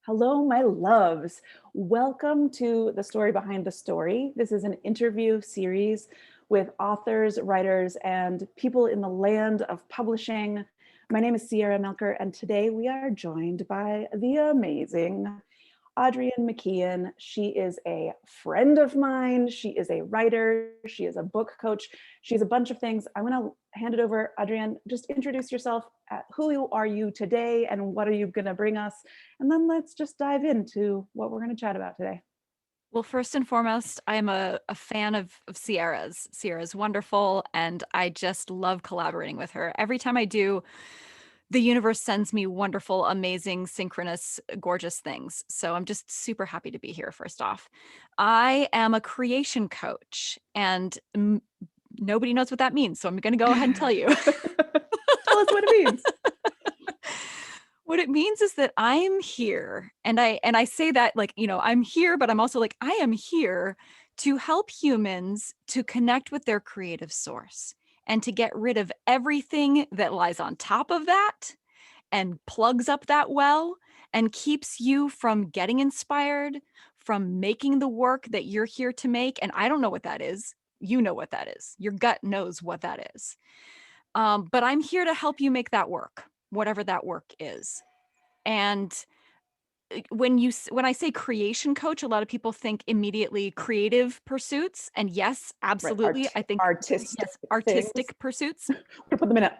Hello, my loves. Welcome to The Story Behind the Story. This is an interview series with authors, writers, and people in the land of publishing. My name is Sierra Melcher, and today we are joined by the amazing Adrienne MacIain. She is a friend of mine. She is a writer. She is a book coach. She's a bunch of things. I'm going to hand it over. Adrienne, just introduce yourself. Who are you today and what are you going to bring us? And then let's just dive into what we're going to chat about today. Well, first and foremost, I'm a fan of Sierra's. Sierra's wonderful, and I just love collaborating with her. Every time I do, the universe sends me wonderful, amazing, synchronous, gorgeous things. So I'm just super happy to be here, first off. I am a creation coach, and nobody knows what that means. So I'm going to go ahead and tell you. Tell us what it means. What it means is that I'm here, and I say that like, I'm here, but I'm also like, I am here to help humans to connect with their creative source and to get rid of everything that lies on top of that and plugs up that well and keeps you from getting inspired, from making the work that you're here to make. And I don't know what that is. You know what that is. Your gut knows what that is. But I'm here to help you make that work, whatever that work is. And when I say creation coach, a lot of people think immediately creative pursuits. And yes, absolutely. Right. I think artistic pursuits. We put them in an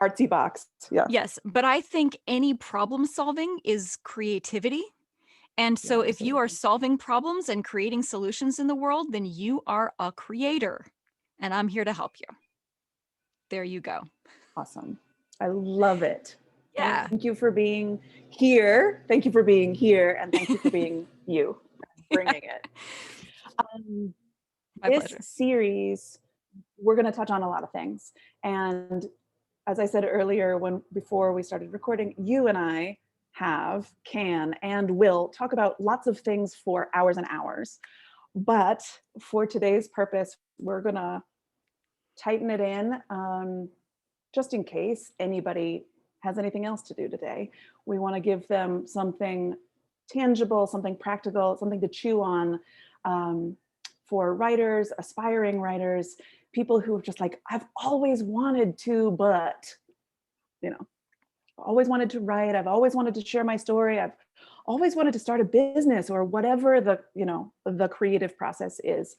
artsy box. Yeah. Yes. But I think any problem solving is creativity. And so if you are solving problems and creating solutions in the world, then you are a creator. And I'm here to help you. There you go. Awesome. I love it. Yeah. Thank you for being here. Thank you for being here. And thank you for being you, bringing it. My this pleasure. series, we're going to touch on a lot of things. And as I said earlier, before we started recording, you and I can, and will talk about lots of things for hours and hours. But for today's purpose, we're going to tighten it in just in case anybody has anything else to do today. We want to give them something tangible, something practical, something to chew on for writers, aspiring writers, people who are just like, I've always wanted to, but, always wanted to write. I've always wanted to share my story. I've always wanted to start a business or whatever the creative process is.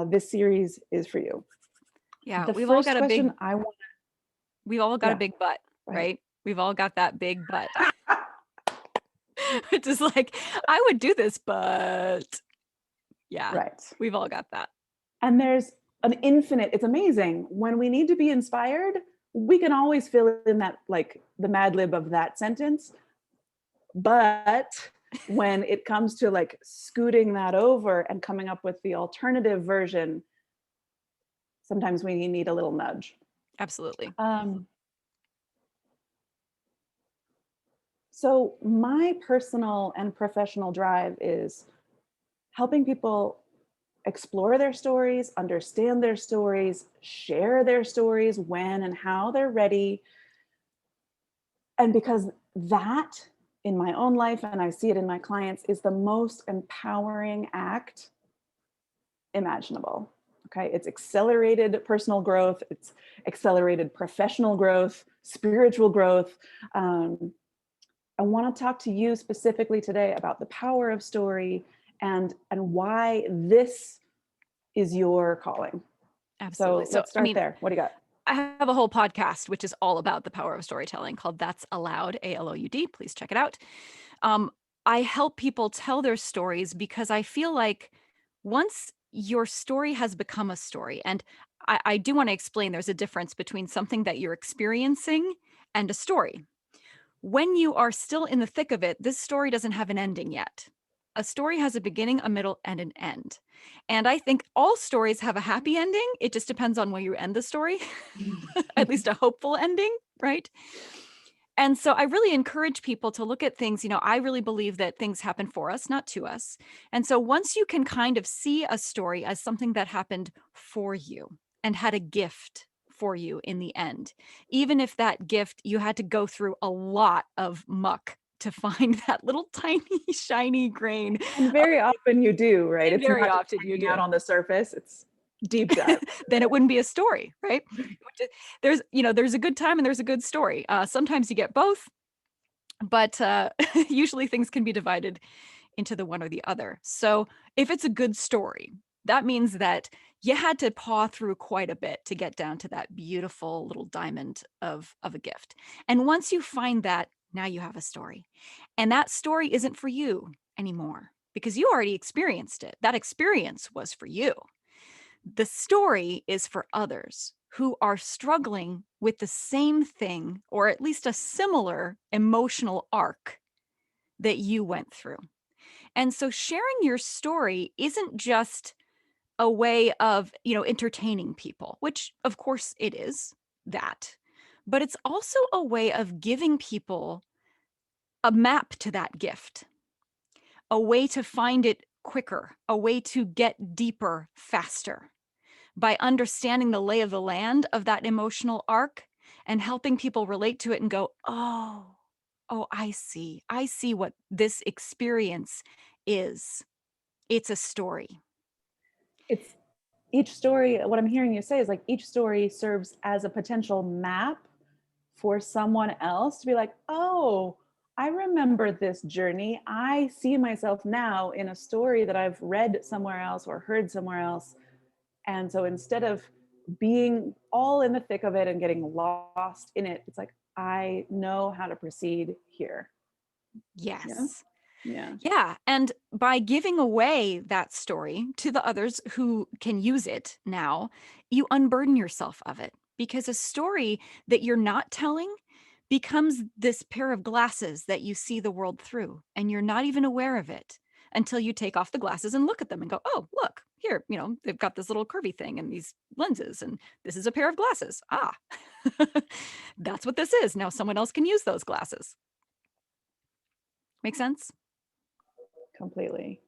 This series is for you. Yeah, we've all got a big butt, right? We've all got that big butt. It's just like, I would do this, but yeah, right. We've all got that. And there's an infinite, it's amazing. When we need to be inspired, we can always fill in that, like the Mad Lib of that sentence. But when it comes to like scooting that over and coming up with the alternative version, sometimes we need a little nudge. Absolutely. So my personal and professional drive is helping people explore their stories, understand their stories, share their stories when and how they're ready. And because that, in my own life, and I see it in my clients, is the most empowering act imaginable. Okay, it's accelerated personal growth, it's accelerated professional growth, spiritual growth. I want to talk to you specifically today about the power of story and why this is your calling. Absolutely. So let's start there. What do you got? I have a whole podcast, which is all about the power of storytelling, called That's Aloud, ALOUD. Please check it out. I help people tell their stories because I feel like once your story has become a story, and I do want to explain there's a difference between something that you're experiencing and a story. When you are still in the thick of it, this story doesn't have an ending yet. A story has a beginning, a middle, and an end. And I think all stories have a happy ending. It just depends on where you end the story, at least a hopeful ending, right? And so I really encourage people to look at things. I really believe that things happen for us, not to us. And so once you can kind of see a story as something that happened for you and had a gift for you in the end, even if that gift, you had to go through a lot of muck to find that little tiny shiny grain. And very often you do, right? And It's very not just often you hanging out do. on the surface, it's deep dive. Then it wouldn't be a story, right? There's, there's a good time and there's a good story. Sometimes you get both, but usually things can be divided into the one or the other. So if it's a good story, that means that you had to paw through quite a bit to get down to that beautiful little diamond of a gift. And once you find that, now you have a story. And that story isn't for you anymore because you already experienced it. That experience was for you. The story is for others who are struggling with the same thing, or at least a similar emotional arc that you went through. And so sharing your story isn't just a way of, entertaining people, which of course it is that, but it's also a way of giving people a map to that gift, a way to find it quicker, a way to get deeper faster by understanding the lay of the land of that emotional arc and helping people relate to it and go, oh, I see. I see what this experience is. It's a story. It's each story, what I'm hearing you say is like each story serves as a potential map for someone else to be like, oh, I remember this journey. I see myself now in a story that I've read somewhere else or heard somewhere else. And so instead of being all in the thick of it and getting lost in it, it's like, I know how to proceed here. Yeah. Yes. Yeah. Yeah. And by giving away that story to the others who can use it now, you unburden yourself of it because a story that you're not telling becomes this pair of glasses that you see the world through, and you're not even aware of it until you take off the glasses and look at them and go, oh, look, here, they've got this little curvy thing and these lenses, and this is a pair of glasses. Ah, that's what this is. Now someone else can use those glasses. Make sense? Completely.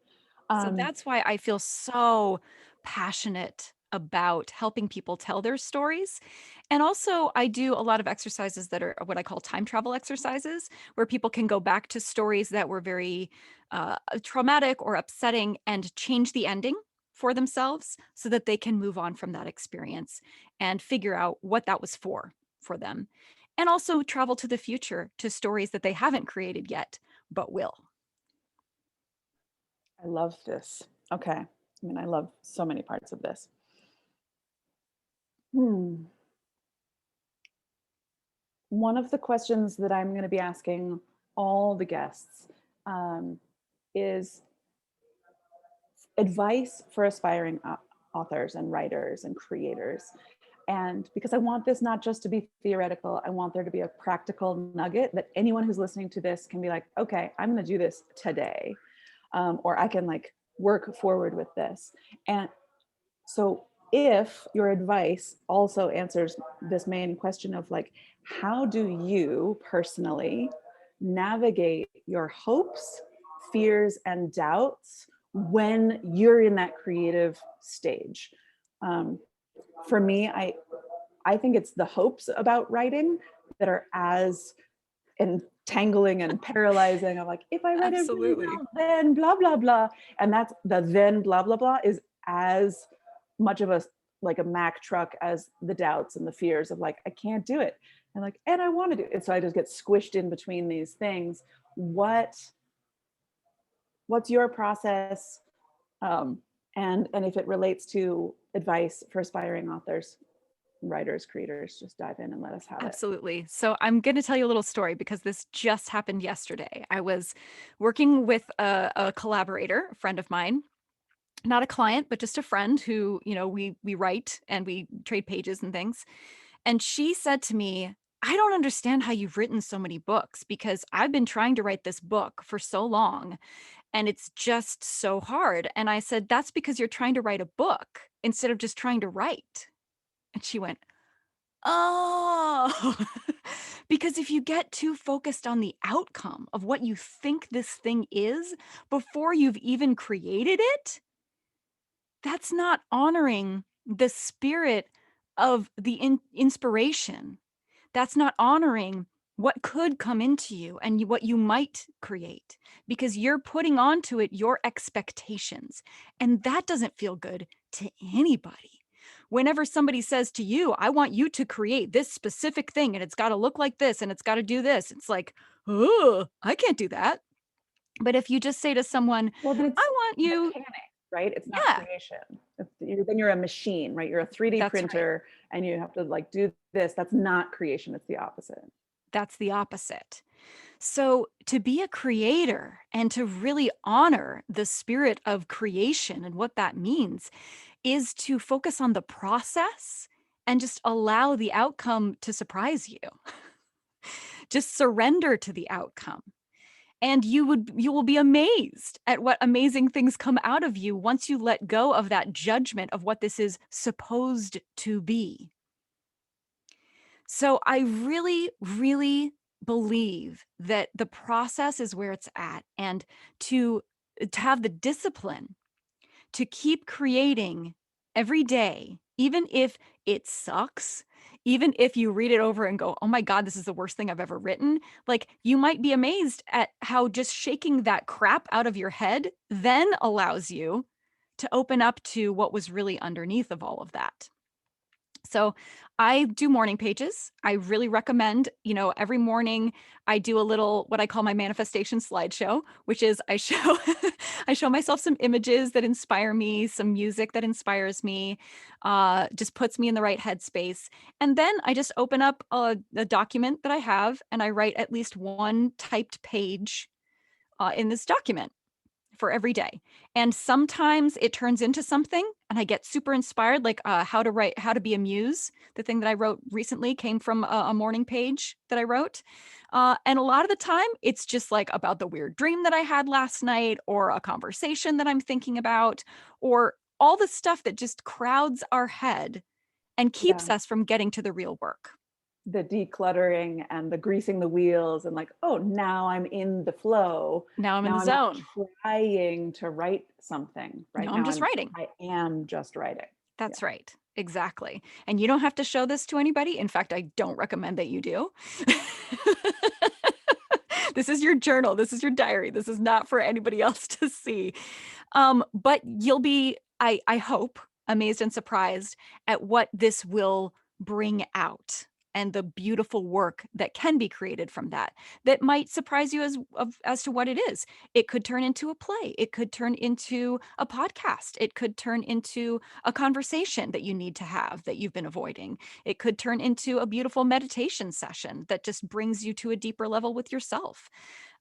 So Um, that's why I feel so passionate about helping people tell their stories. And also, I do a lot of exercises that are what I call time travel exercises, where people can go back to stories that were very traumatic or upsetting and change the ending for themselves so that they can move on from that experience and figure out what that was for them. And also travel to the future to stories that they haven't created yet, but will. I love this. Okay. I mean, I love so many parts of this. Hmm. One of the questions that I'm going to be asking all the guests is advice for aspiring authors and writers and creators. And because I want this not just to be theoretical, I want there to be a practical nugget that anyone who's listening to this can be like, okay, I'm going to do this today. Or I can like work forward with this. And so if your advice also answers this main question of like, how do you personally navigate your hopes, fears, and doubts when you're in that creative stage? Um, for me, I think it's the hopes about writing that are as entangling and paralyzing. I'm like, if I write it really Absolutely. well, then blah, blah, blah. And that's the then blah, blah, blah is as much of a like a Mack truck as the doubts and the fears of like, I can't do it. And like, and I want to do it. So I just get squished in between these things. What's your process? And if it relates to advice for aspiring authors, writers, creators, just dive in and let us have it. Absolutely. So I'm going to tell you a little story because this just happened yesterday. I was working with a collaborator, a friend of mine, not a client, but just a friend who, we write and we trade pages and things. And she said to me, I don't understand how you've written so many books because I've been trying to write this book for so long and it's just so hard. And I said, that's because you're trying to write a book instead of just trying to write. And she went, oh, because if you get too focused on the outcome of what you think this thing is before you've even created it, that's not honoring the spirit of the inspiration. That's not honoring what could come into you and what you might create, because you're putting onto it your expectations. And that doesn't feel good to anybody. Whenever somebody says to you, I want you to create this specific thing and it's got to look like this and it's got to do this, it's like, oh, I can't do that. But if you just say to someone, Well, then it's I want you, mechanic, right? It's not yeah, creation. Then you're a machine, right? You're a 3D that's right. printer and you have to like do this. That's not creation. It's the opposite. That's the opposite. So, to be a creator and to really honor the spirit of creation and what that means is to focus on the process and just allow the outcome to surprise you. Just surrender to the outcome. And you will be amazed at what amazing things come out of you once you let go of that judgment of what this is supposed to be. So I really, really believe that the process is where it's at, and to have the discipline to keep creating every day, even if it sucks, even if you read it over and go, oh my God, this is the worst thing I've ever written. Like, you might be amazed at how just shaking that crap out of your head then allows you to open up to what was really underneath of all of that. So I do morning pages. I really recommend, every morning I do a little what I call my manifestation slideshow, which is I show I show myself some images that inspire me, some music that inspires me, just puts me in the right headspace. And then I just open up a document that I have and I write at least one typed page in this document for every day. And sometimes it turns into something and I get super inspired, like how to be a muse. The thing that I wrote recently came from a morning page that I wrote. And a lot of the time it's just like about the weird dream that I had last night, or a conversation that I'm thinking about, or all the stuff that just crowds our head and Yeah. keeps us from getting to the real work. The decluttering and the greasing the wheels and like, oh, now I'm in the flow. Now I'm in Now the I'm not zone. trying to write something. Right Now I'm now just writing. I am just writing. Yeah. That's right. Exactly. And you don't have to show this to anybody. In fact, I don't recommend that you do. This is your journal. This is your diary. This is not for anybody else to see. But you'll be, I hope, amazed and surprised at what this will bring out, and the beautiful work that can be created from that, that might surprise you as to what it is. It could turn into a play. It could turn into a podcast. It could turn into a conversation that you need to have that you've been avoiding. It could turn into a beautiful meditation session that just brings you to a deeper level with yourself.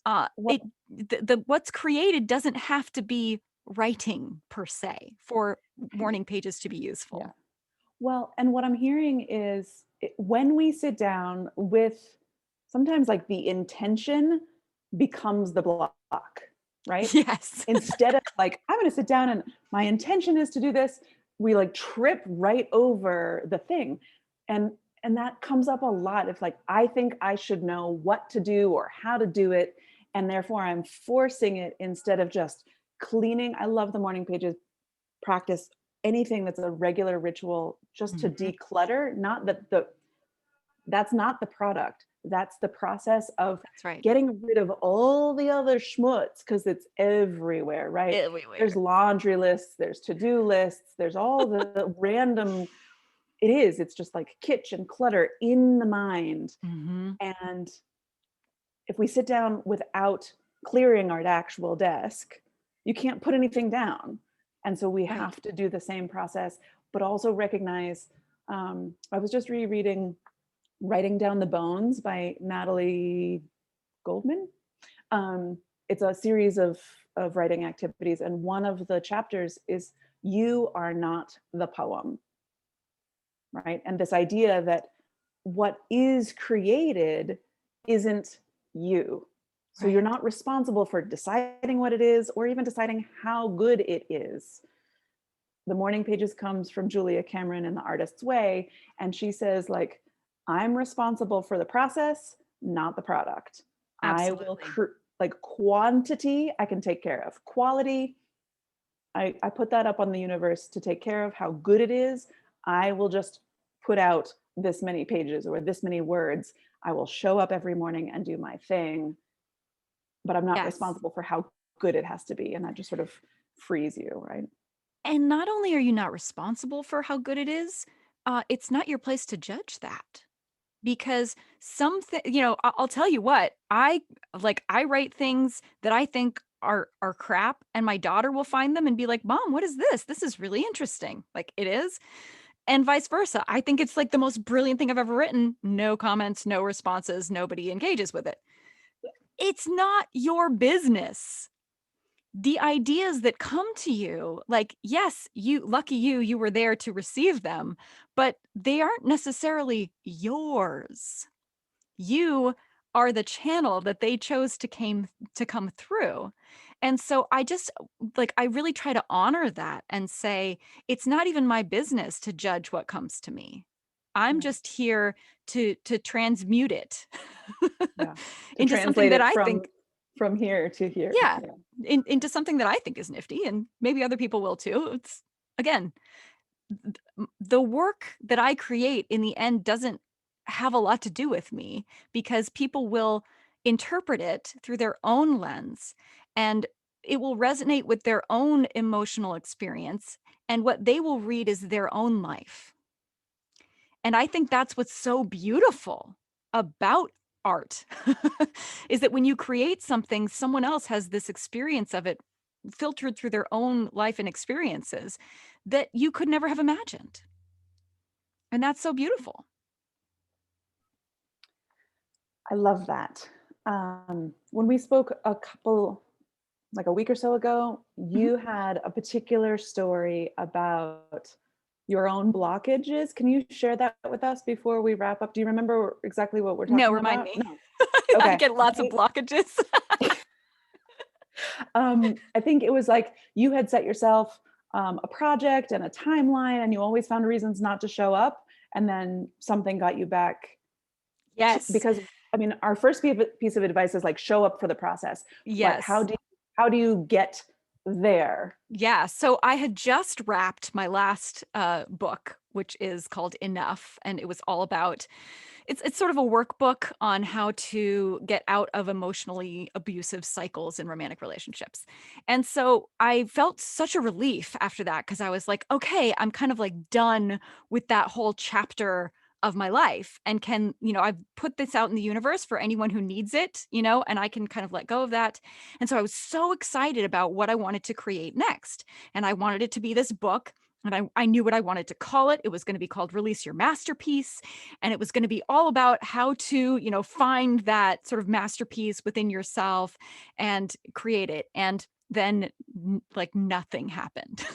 Well, It the what's created doesn't have to be writing per se for morning pages to be yeah. useful. Well, and what I'm hearing is when we sit down with, sometimes like the intention becomes the block, right? Yes. Instead of like, I'm going to sit down and my intention is to do this, we like trip right over the thing. And that comes up a lot. If like, I think I should know what to do or how to do it, and therefore I'm forcing it instead of just cleaning. I love the morning pages practice, anything that's a regular ritual, just to Mhm. declutter. Not that that's not the product, that's the process of That's right. getting rid of all the other schmutz, because it's everywhere, right? There's Everywhere. laundry lists, there's to-do lists, there's all the random, it's just like kitchen clutter in the mind. Mhm. And if we sit down without clearing our actual desk, you can't put anything down. And so we Right. have to do the same process, but also recognize. I was just rereading Writing Down the Bones by Natalie Goldman. It's a series of writing activities. And one of the chapters is You Are Not the Poem, right? And this idea that what is created isn't you. So you're Right. not responsible for deciding what it is or even deciding how good it is. The morning pages comes from Julia Cameron in The Artist's Way, and she says like, I'm responsible for the process, not the product. I will Absolutely. like quantity I can take care of. Quality, I put that up on the universe to take care of how good it is. I will just put out this many pages or this many words. I will show up every morning and do my thing, but I'm not Yes. responsible for how good it has to be. And that just sort of frees you, right? And not only are you not responsible for how good it is, it's not your place to judge that. Because something, I'll tell you what, I write things that I think are crap, and my daughter will find them and be like, "Mom, what is this? This is really interesting." Like it is. And vice versa. I think it's like the most brilliant thing I've ever written. No comments, no responses, nobody engages with it. It's not your business. The ideas that come to you, like, yes, lucky you were there to receive them, but they aren't necessarily yours. You are the channel that they chose to come through. And so I just I really try to honor that and say, it's not even my business to judge what comes to me. I'm Yeah. just here to transmute it Yeah. To into something translate that it I think, from here to here. yeah, Yeah. into something that I think is nifty, and maybe other people will too. It's again, the work that I create in the end doesn't have a lot to do with me, because people will interpret it through their own lens, and it will resonate with their own emotional experience, and what they will read is their own life. And I think that's what's so beautiful about art is that when you create something, someone else has this experience of it filtered through their own life and experiences that you could never have imagined. And that's so beautiful. I love that. When we spoke like a week or so ago, Mhm. you had a particular story about your own blockages. Can you share that with us before we wrap up? Do you remember exactly what we're No, talking remind about? me. No. I Okay. get lots of blockages. I think it was like you had set yourself a project and a timeline, and you always found reasons not to show up. And then something got you back Yes. because I mean, our first piece of advice is like show up for the process. But Yes. how do you get there? Yeah. So I had just wrapped my last book, which is called Enough. And it was all about it's sort of a workbook on how to get out of emotionally abusive cycles in romantic relationships. And so I felt such a relief after that, because I was like, okay, I'm kind of like done with that whole chapter of my life, and I've put this out in the universe for anyone who needs it, and I can kind of let go of that. And so I was so excited about what I wanted to create next. And I wanted it to be this book, and I knew what I wanted to call it. It was going to be called Release Your Masterpiece. And it was going to be all about how to, find that sort of masterpiece within yourself and create it. And then like nothing happened.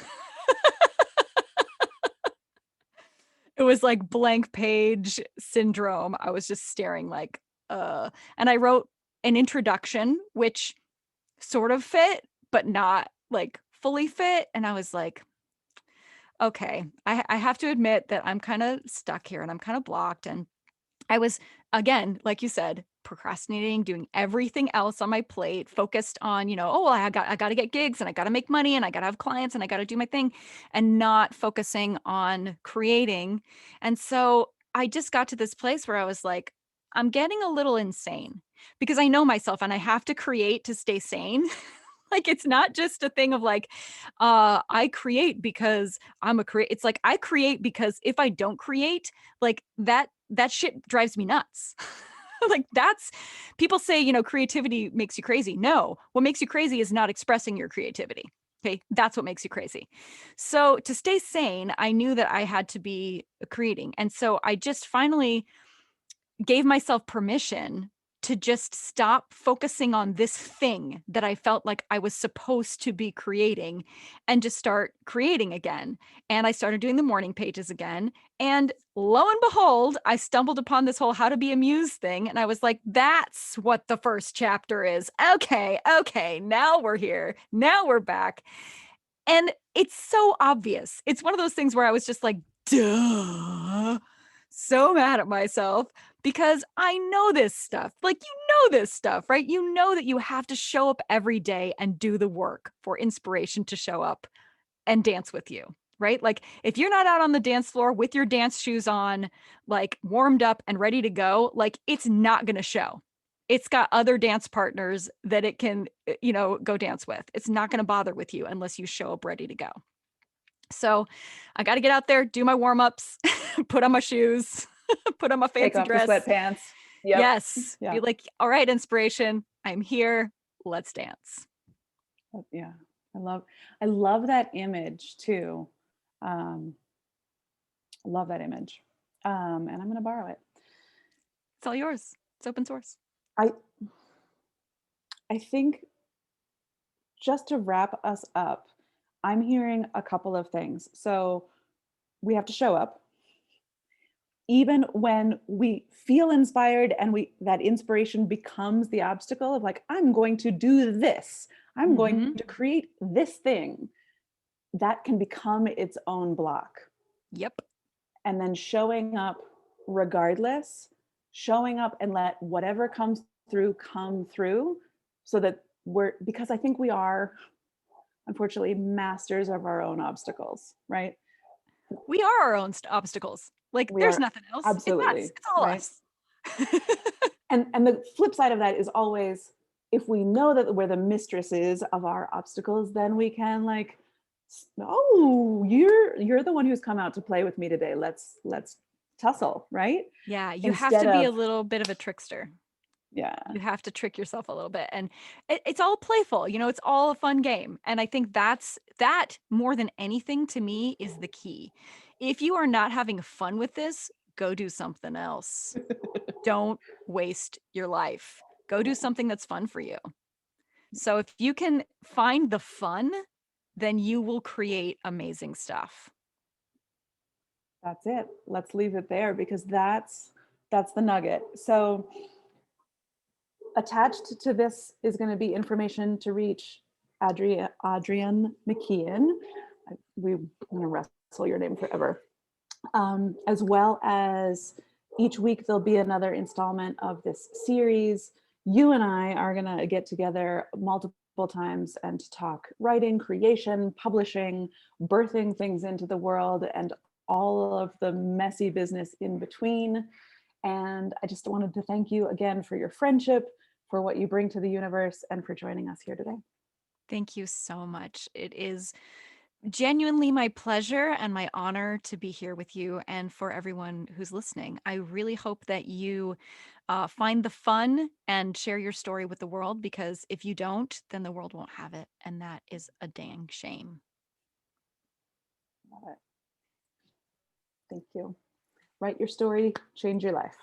It was like blank page syndrome. I was just staring like, and I wrote an introduction, which sort of fit, but not like fully fit. And I was like, okay, I have to admit that I'm kind of stuck here and I'm kind of blocked. And I was, again, like you said, procrastinating, doing everything else on my plate, focused on, oh, well, I got to get gigs, and I got to make money, and I got to have clients, and I got to do my thing, and not focusing on creating. And so I just got to this place where I was like, I'm getting a little insane, because I know myself and I have to create to stay sane. Like it's not just a thing of like, I create because I'm a create. It's like I create because if I don't create, like that shit drives me nuts. Like that's people say, creativity makes you crazy. No, what makes you crazy is not expressing your creativity. Okay, that's what makes you crazy. So to stay sane, I knew that I had to be creating. And so I just finally gave myself permission to just stop focusing on this thing that I felt like I was supposed to be creating, and just start creating again. And I started doing the morning pages again. And lo and behold, I stumbled upon this whole how to be a muse thing. And I was like, that's what the first chapter is. Okay, now we're here. Now we're back. And it's so obvious. It's one of those things where I was just like, duh, so mad at myself, because I know this stuff. Like, this stuff, right? You know that you have to show up every day and do the work for inspiration to show up and dance with you. right? Like if you're not out on the dance floor with your dance shoes on, like warmed up and ready to go, like it's not going to show. It's got other dance partners that it can, go dance with. It's not going to bother with you unless you show up ready to go. So I got to get out there, do my warm-ups, put on my shoes, put on my Take fancy off the dress. sweatpants. Yep. Yes. Yeah. Be like, all right, inspiration, I'm here. Let's dance. Yeah. I love that image too. I love that image. And I'm going to borrow it. It's all yours. It's open source. I think just to wrap us up, I'm hearing a couple of things. So we have to show up. Even when we feel inspired and that inspiration becomes the obstacle of like, I'm going to do this, I'm going to create this thing, that can become its own block. Yep. And then showing up regardless, showing up and let whatever comes through come through, so that because I think we are, unfortunately, masters of our own obstacles, right? We are our own obstacles. Like We there's are, nothing else. It's us. absolutely, It's all right? us. And the flip side of that is always, if we know that we're the mistresses of our obstacles, then we can like, oh, you're the one who's come out to play with me today. Let's tussle, right? Yeah, you have Instead to be a of, little bit of a trickster. yeah, You have to trick yourself a little bit. And it's all playful, it's all a fun game. And I think that more than anything to me is the key. If you are not having fun with this, go do something else. Don't waste your life. Go do something that's fun for you. So if you can find the fun, then you will create amazing stuff. that's it. Let's leave it there, because that's the nugget. So attached to this is going to be information to reach Adrienne MacIain. We're going to wrestle your name forever. As well as each week there'll be another installment of this series. You and I are going to get together multiple times and talk writing, creation, publishing, birthing things into the world, and all of the messy business in between. And I just wanted to thank you again for your friendship, for what you bring to the universe, and for joining us here today. Thank you so much. It is genuinely my pleasure and my honor to be here with you and for everyone who's listening. I really hope that you find the fun and share your story with the world, because if you don't, then the world won't have it. And that is a dang shame. Love it. Thank you. Write your story, change your life.